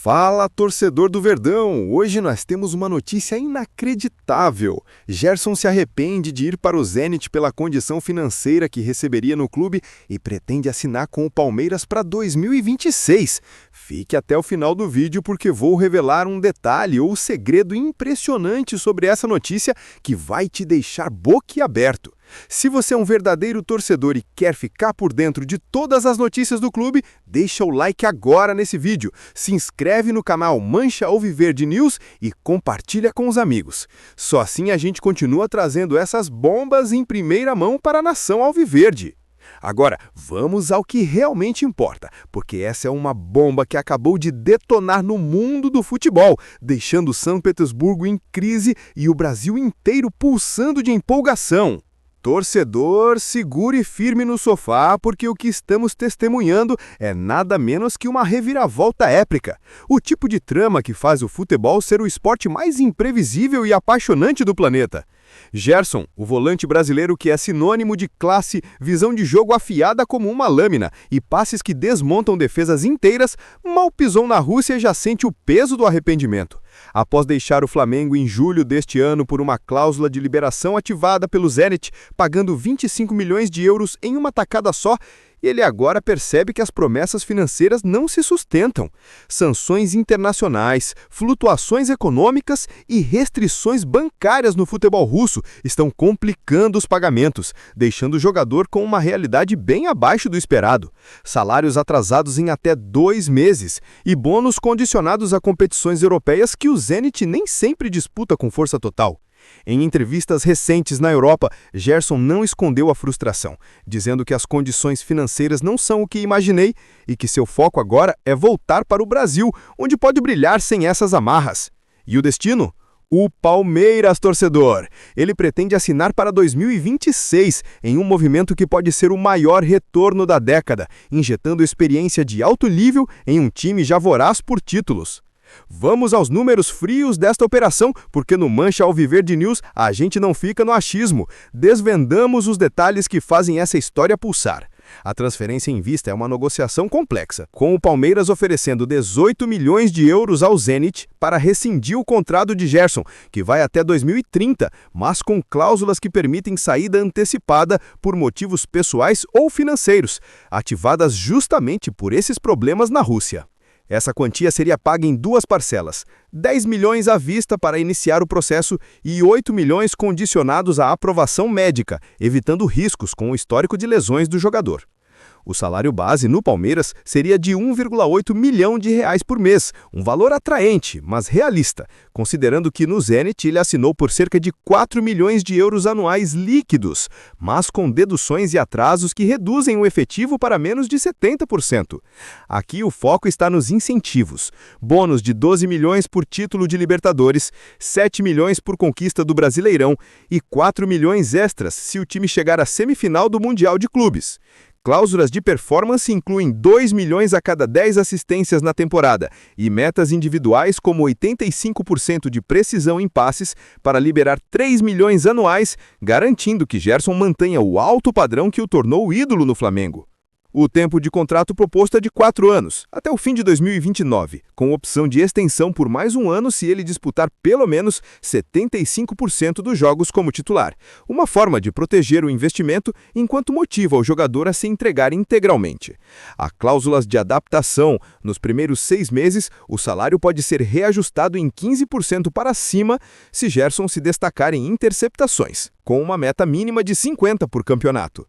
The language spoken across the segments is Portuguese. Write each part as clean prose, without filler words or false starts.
Fala, torcedor do Verdão! Hoje nós temos uma notícia inacreditável. Gerson se arrepende de ir para o Zenit pela condição financeira que receberia no clube e pretende assinar com o Palmeiras para 2026. Fique até o final do vídeo porque vou revelar um detalhe ou segredo impressionante sobre essa notícia que vai te deixar boquiaberto. Se você é um verdadeiro torcedor e quer ficar por dentro de todas as notícias do clube, deixa o like agora nesse vídeo, se inscreve no canal Mancha Alviverde News e compartilha com os amigos. Só assim a gente continua trazendo essas bombas em primeira mão para a nação alviverde. Agora, vamos ao que realmente importa, porque essa é uma bomba que acabou de detonar no mundo do futebol, deixando São Petersburgo em crise e o Brasil inteiro pulsando de empolgação. Torcedor, segure firme no sofá, porque o que estamos testemunhando é nada menos que uma reviravolta épica. O tipo de trama que faz o futebol ser o esporte mais imprevisível e apaixonante do planeta. Gerson, o volante brasileiro que é sinônimo de classe, visão de jogo afiada como uma lâmina e passes que desmontam defesas inteiras, mal pisou na Rússia e já sente o peso do arrependimento. Após deixar o Flamengo em julho deste ano por uma cláusula de liberação ativada pelo Zenit, pagando 25 milhões de euros em uma tacada só, ele agora percebe que as promessas financeiras não se sustentam. Sanções internacionais, flutuações econômicas e restrições bancárias no futebol russo estão complicando os pagamentos, deixando o jogador com uma realidade bem abaixo do esperado. Salários atrasados em até 2 meses e bônus condicionados a competições europeias que o Zenit nem sempre disputa com força total. Em entrevistas recentes na Europa, Gerson não escondeu a frustração, dizendo que as condições financeiras não são o que imaginei e que seu foco agora é voltar para o Brasil, onde pode brilhar sem essas amarras. E o destino? O Palmeiras, torcedor! Ele pretende assinar para 2026, em um movimento que pode ser o maior retorno da década, injetando experiência de alto nível em um time já voraz por títulos. Vamos aos números frios desta operação, porque no Mancha Alviverde News a gente não fica no achismo. Desvendamos os detalhes que fazem essa história pulsar. A transferência em vista é uma negociação complexa, com o Palmeiras oferecendo 18 milhões de euros ao Zenit para rescindir o contrato de Gerson, que vai até 2030, mas com cláusulas que permitem saída antecipada por motivos pessoais ou financeiros, ativadas justamente por esses problemas na Rússia. Essa quantia seria paga em 2 parcelas, 10 milhões à vista para iniciar o processo e 8 milhões condicionados à aprovação médica, evitando riscos com o histórico de lesões do jogador. O salário base no Palmeiras seria de 1,8 milhão de reais por mês, um valor atraente, mas realista, considerando que no Zenit ele assinou por cerca de 4 milhões de euros anuais líquidos, mas com deduções e atrasos que reduzem o efetivo para menos de 70%. Aqui o foco está nos incentivos, bônus de 12 milhões por título de Libertadores, 7 milhões por conquista do Brasileirão e 4 milhões extras se o time chegar à semifinal do Mundial de Clubes. Cláusulas de performance incluem 2 milhões a cada 10 assistências na temporada e metas individuais como 85% de precisão em passes para liberar 3 milhões anuais, garantindo que Gerson mantenha o alto padrão que o tornou ídolo no Flamengo. O tempo de contrato proposto é de 4 anos, até o fim de 2029, com opção de extensão por mais 1 ano se ele disputar pelo menos 75% dos jogos como titular. Uma forma de proteger o investimento enquanto motiva o jogador a se entregar integralmente. Há cláusulas de adaptação. Nos primeiros 6 meses, o salário pode ser reajustado em 15% para cima se Gerson se destacar em interceptações, com uma meta mínima de 50 por campeonato.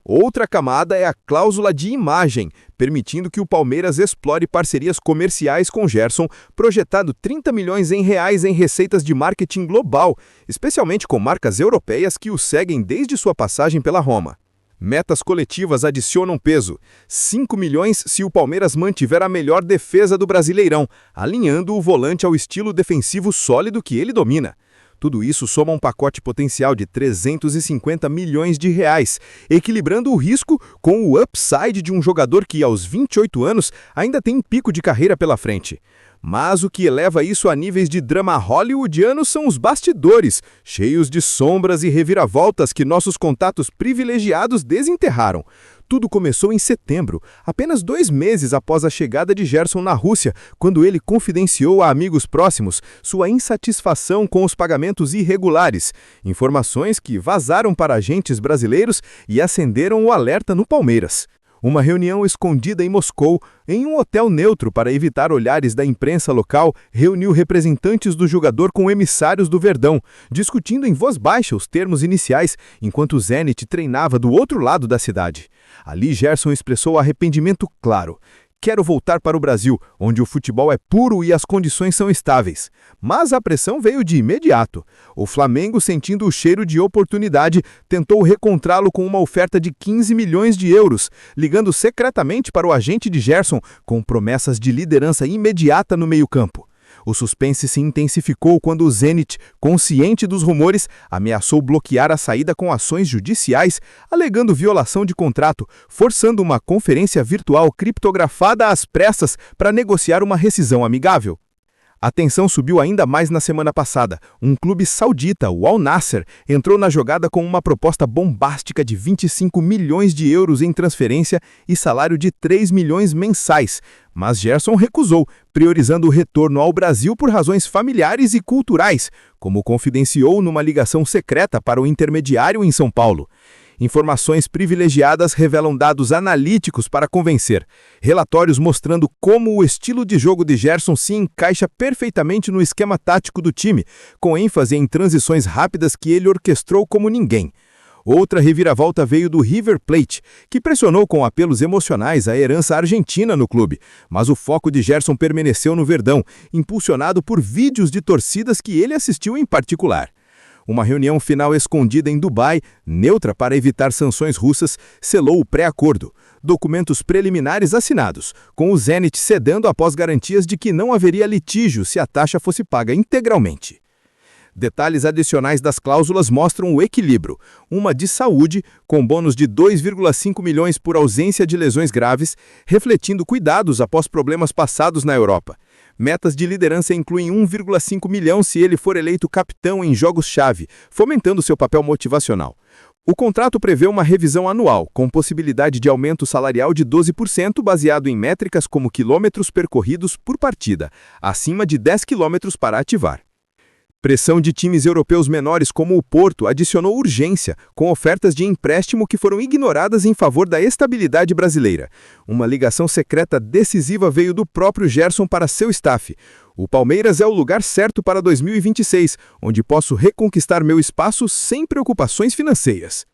Outra camada é a cláusula de imagem, permitindo que o Palmeiras explore parcerias comerciais com Gerson, projetado 30 milhões em reais em receitas de marketing global, especialmente com marcas europeias que o seguem desde sua passagem pela Roma. Metas coletivas adicionam peso, 5 milhões se o Palmeiras mantiver a melhor defesa do Brasileirão, alinhando o volante ao estilo defensivo sólido que ele domina. Tudo isso soma um pacote potencial de 350 milhões de reais, equilibrando o risco com o upside de um jogador que, aos 28 anos, ainda tem pico de carreira pela frente. Mas o que eleva isso a níveis de drama hollywoodiano são os bastidores, cheios de sombras e reviravoltas que nossos contatos privilegiados desenterraram. Tudo começou em setembro, apenas 2 meses após a chegada de Gerson na Rússia, quando ele confidenciou a amigos próximos sua insatisfação com os pagamentos irregulares, informações que vazaram para agentes brasileiros e acenderam o alerta no Palmeiras. Uma reunião escondida em Moscou, em um hotel neutro para evitar olhares da imprensa local, reuniu representantes do jogador com emissários do Verdão, discutindo em voz baixa os termos iniciais, enquanto o Zenit treinava do outro lado da cidade. Ali Gerson expressou arrependimento claro. Quero voltar para o Brasil, onde o futebol é puro e as condições são estáveis. Mas a pressão veio de imediato. O Flamengo, sentindo o cheiro de oportunidade, tentou reencontrá-lo com uma oferta de 15 milhões de euros, ligando secretamente para o agente de Gerson com promessas de liderança imediata no meio-campo. O suspense se intensificou quando o Zenit, consciente dos rumores, ameaçou bloquear a saída com ações judiciais, alegando violação de contrato, forçando uma conferência virtual criptografada às pressas para negociar uma rescisão amigável. A tensão subiu ainda mais na semana passada. Um clube saudita, o Al Nassr, entrou na jogada com uma proposta bombástica de 25 milhões de euros em transferência e salário de 3 milhões mensais. Mas Gerson recusou, priorizando o retorno ao Brasil por razões familiares e culturais, como confidenciou numa ligação secreta para o intermediário em São Paulo. Informações privilegiadas revelam dados analíticos para convencer. Relatórios mostrando como o estilo de jogo de Gerson se encaixa perfeitamente no esquema tático do time, com ênfase em transições rápidas que ele orquestrou como ninguém. Outra reviravolta veio do River Plate, que pressionou com apelos emocionais a herança argentina no clube, mas o foco de Gerson permaneceu no Verdão, impulsionado por vídeos de torcidas que ele assistiu em particular. Uma reunião final escondida em Dubai, neutra para evitar sanções russas, selou o pré-acordo. Documentos preliminares assinados, com o Zenit cedendo após garantias de que não haveria litígio se a taxa fosse paga integralmente. Detalhes adicionais das cláusulas mostram o equilíbrio. Uma de saúde, com bônus de 2,5 milhões por ausência de lesões graves, refletindo cuidados após problemas passados na Europa. Metas de liderança incluem 1,5 milhão se ele for eleito capitão em jogos-chave, fomentando seu papel motivacional. O contrato prevê uma revisão anual, com possibilidade de aumento salarial de 12% baseado em métricas como quilômetros percorridos por partida, acima de 10 quilômetros para ativar. Pressão de times europeus menores como o Porto adicionou urgência, com ofertas de empréstimo que foram ignoradas em favor da estabilidade brasileira. Uma ligação secreta decisiva veio do próprio Gerson para seu staff. O Palmeiras é o lugar certo para 2026, onde posso reconquistar meu espaço sem preocupações financeiras.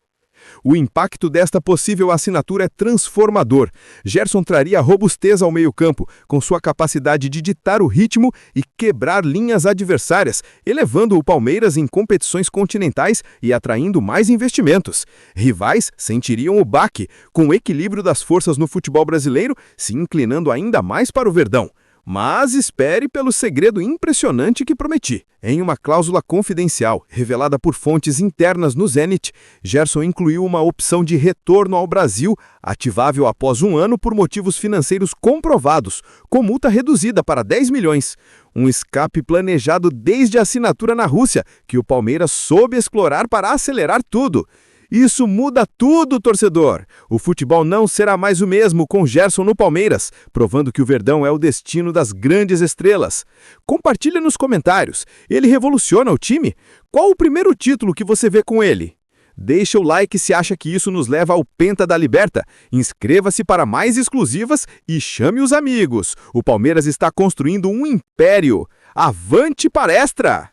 O impacto desta possível assinatura é transformador. Gerson traria robustez ao meio-campo, com sua capacidade de ditar o ritmo e quebrar linhas adversárias, elevando o Palmeiras em competições continentais e atraindo mais investimentos. Rivais sentiriam o baque, com o equilíbrio das forças no futebol brasileiro se inclinando ainda mais para o Verdão. Mas espere pelo segredo impressionante que prometi. Em uma cláusula confidencial, revelada por fontes internas no Zenit, Gerson incluiu uma opção de retorno ao Brasil, ativável após 1 ano por motivos financeiros comprovados, com multa reduzida para 10 milhões. Um escape planejado desde a assinatura na Rússia, que o Palmeiras soube explorar para acelerar tudo. Isso muda tudo, torcedor! O futebol não será mais o mesmo com Gerson no Palmeiras, provando que o Verdão é o destino das grandes estrelas. Compartilha nos comentários. Ele revoluciona o time? Qual o primeiro título que você vê com ele? Deixa o like se acha que isso nos leva ao Penta da Liberta. Inscreva-se para mais exclusivas e chame os amigos. O Palmeiras está construindo um império. Avante palestra!